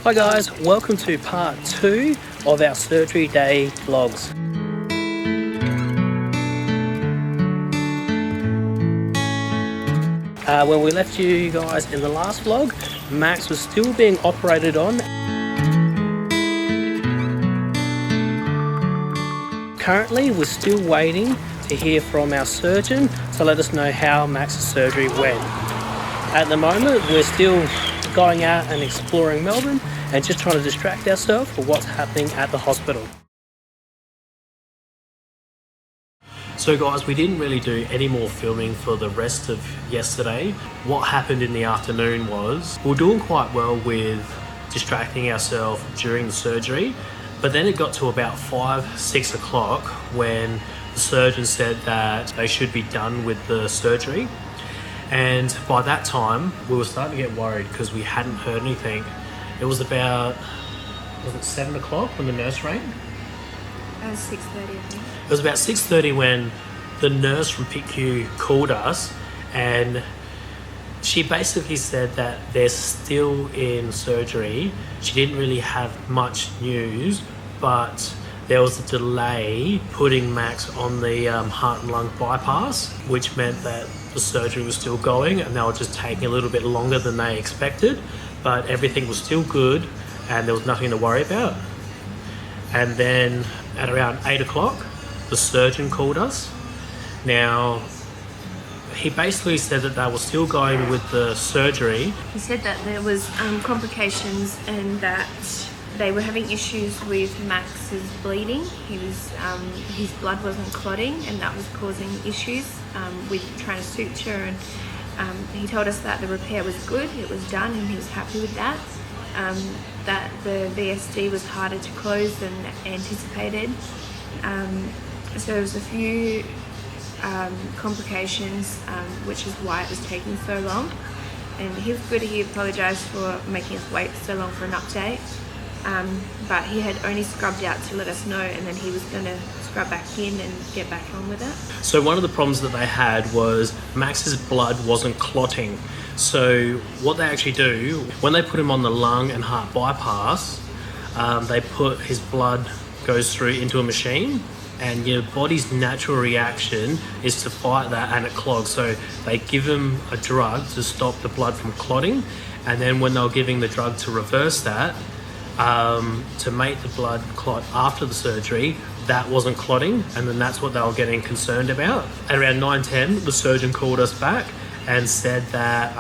Hi guys, welcome to part 2 of our surgery day vlogs. When we left you guys in the last vlog, Max was still being operated on. Currently, we're still waiting to hear from our surgeon to let us know how Max's surgery went. At the moment, we're still going out and exploring Melbourne and just trying to distract ourselves for what's happening at the hospital. So guys, we didn't really do any more filming for the rest of yesterday. What happened in the afternoon was we were doing quite well with distracting ourselves during the surgery, but then it got to about 5-6 o'clock when the surgeon said that they should be done with the surgery. And by that time, we were starting to get worried because we hadn't heard anything. It was about, was it 7 o'clock when the nurse rang? 6:30, I think. It was about 6:30 when the nurse from PICU called us, and she basically said that they're still in surgery. She didn't really have much news, but there was a delay putting Max on the heart and lung bypass, which meant that the surgery was still going and they were just taking a little bit longer than they expected, but everything was still good and there was nothing to worry about. And then at around 8 o'clock, the surgeon called us. Now, he basically said that they were still going with the surgery. He said that there was complications and that they were having issues with Max's bleeding. His blood wasn't clotting and that was causing issues with trying to suture, and he told us that the repair was good, it was done and he was happy with that. That the VSD was harder to close than anticipated. So there was a few complications, which is why it was taking so long. And he was good, he apologised for making us wait so long for an update. But he had only scrubbed out to let us know, and then he was going to scrub back in and get back on with it. So one of the problems that they had was Max's blood wasn't clotting. So what they actually do, when they put him on the lung and heart bypass, they put his blood goes through into a machine, and your body's natural reaction is to fight that, and it clogs. So they give him a drug to stop the blood from clotting, and then when they were giving the drug to reverse that, to make the blood clot after the surgery, that wasn't clotting, and then that's what they were getting concerned about. At around 9:10, the surgeon called us back and said that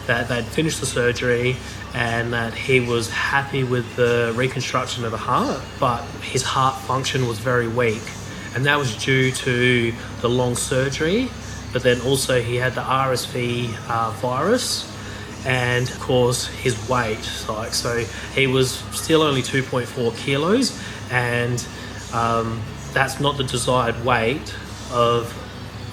that they'd finished the surgery and that he was happy with the reconstruction of the heart, but his heart function was very weak, and that was due to the long surgery, but then also he had the RSV virus, and of course his weight, so he was still only 2.4 kilos, and that's not the desired weight of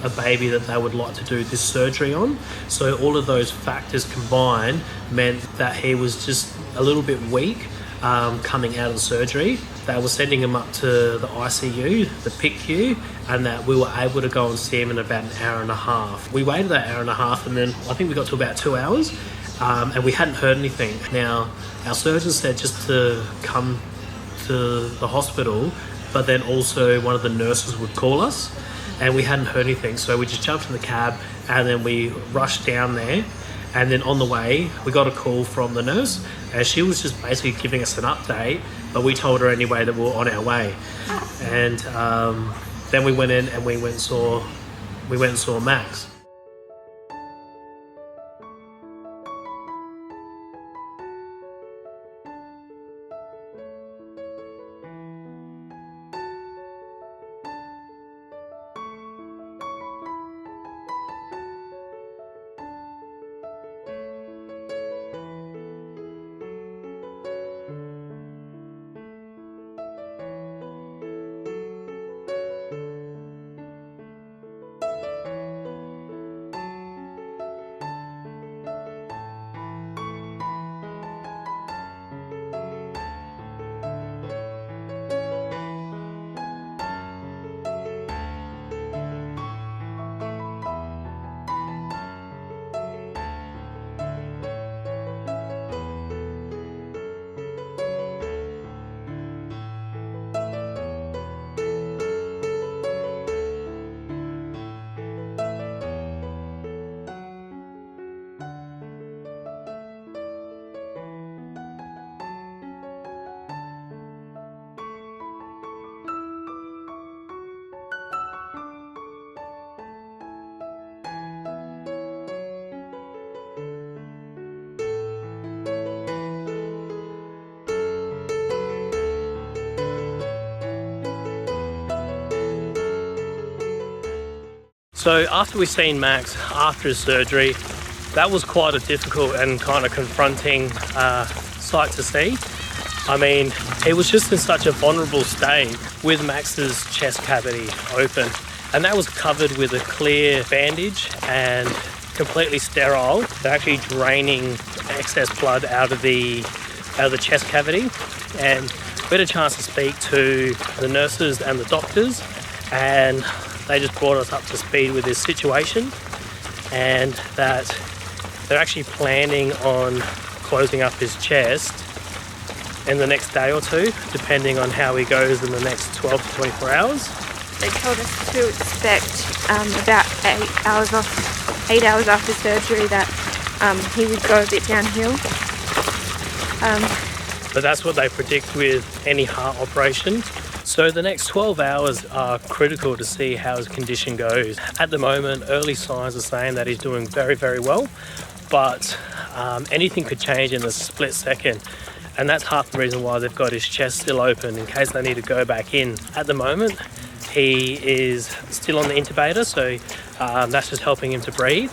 a baby that they would like to do this surgery on. So all of those factors combined meant that he was just a little bit weak coming out of the surgery. They were sending him up to the ICU, the PICU, and that we were able to go and see him in about an hour and a half. We waited that hour and a half, and then I think we got to about 2 hours, and we hadn't heard anything. Now, our surgeon said just to come to the hospital, but then also one of the nurses would call us, and we hadn't heard anything. So we just jumped in the cab and then we rushed down there. And then on the way, we got a call from the nurse, and she was just basically giving us an update, but we told her anyway that we were on our way. And then we went in and we went and saw Max. So after we seen Max after his surgery, that was quite a difficult and kind of confronting sight to see. I mean, he was just in such a vulnerable state with Max's chest cavity open, and that was covered with a clear bandage and completely sterile. They're actually draining excess blood out of the chest cavity, and we had a chance to speak to the nurses and the doctors, and they just brought us up to speed with this situation, and that they're actually planning on closing up his chest in the next day or two, depending on how he goes in the next 12 to 24 hours. They told us to expect about 8 hours after surgery that he would go a bit downhill. But that's what they predict with any heart operation. So the next 12 hours are critical to see how his condition goes. At the moment, early signs are saying that he's doing very, very well, but anything could change in a split second. And that's half the reason why they've got his chest still open, in case they need to go back in. At the moment, he is still on the intubator, so that's just helping him to breathe.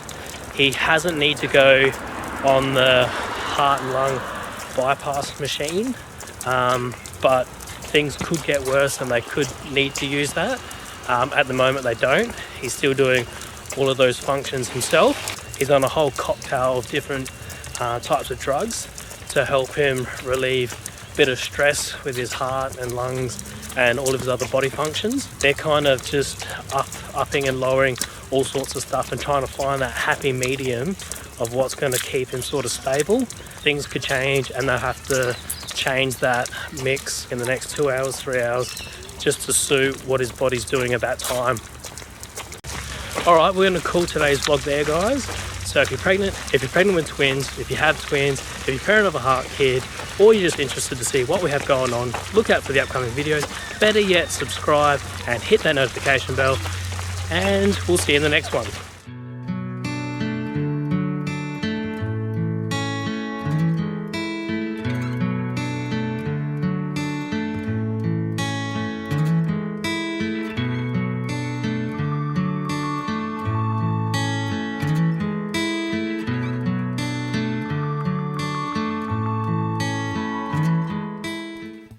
He hasn't need to go on the heart and lung bypass machine, but things could get worse and they could need to use that. At the moment they don't. He's still doing all of those functions himself. He's on a whole cocktail of different types of drugs to help him relieve a bit of stress with his heart and lungs and all of his other body functions. They're kind of just upping and lowering all sorts of stuff and trying to find that happy medium of what's going to keep him sort of stable. Things could change and they'll have to change that mix in the next 2 hours, 3 hours, just to suit what his body's doing at that time. Alright, we're going to call today's vlog there, guys. So if you're pregnant with twins, if you have twins, if you're a parent of a heart kid, or you're just interested to see what we have going on, look out for the upcoming videos. Better yet, subscribe and hit that notification bell, and we'll see you in the next one.